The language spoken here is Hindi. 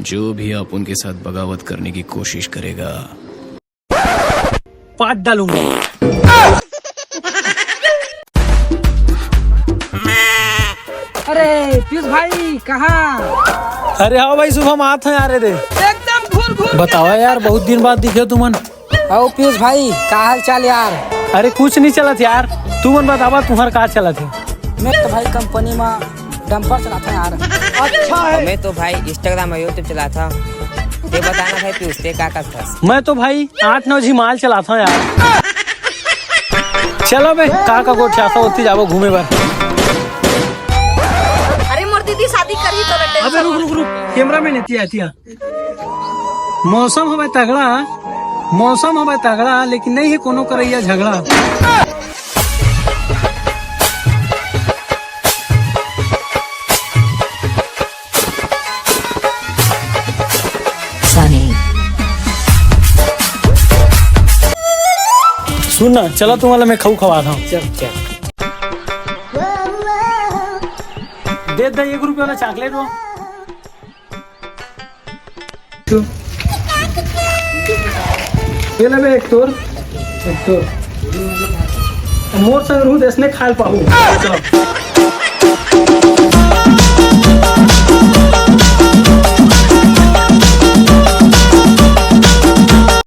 जो भी आप उनके साथ बगावत करने की कोशिश करेगा पाट डालूंगा। अरे पीयूष भाई कहाँ? अरे हाँ भाई शुभम आते हैं यार। रे एकदम घूर घूर बताओ यार, बहुत दिन बाद दिखे तुमन। ओ पीयूष भाई का हाल चाल यार? अरे कुछ नहीं चला यार, तुमन बतावा तुम्हार का चला थे? मैं तो भाई कंपनी में डंपर चलाता यार। अच्छा है। मैं तो भाई इंस्टाग्राम और यूट्यूब चलाता। ते बताना भाई पीयूष ते का करता? मैं तो भाई 8-9 झिमाल चलाता हूँ यार। चलो बे का गोठिया होती जाबो घूमे बार। अरे मोर दीदी शादी करी तो रटे। अबे रुक कैमरा में नहीं आती है। मौसम हमें तगड़ा, मौसम हमें तगड़ा, लेकिन नहीं है कोनो करैया झगड़ा। सुन ना, चलो तुम्हारा मैं खाऊ खवाता हूँ। चल चल दे 1 रुपये वाला चॉकलेट वो। ये ले बे एक तोर मोर संग रहू देश ने खाल पाहू। चलो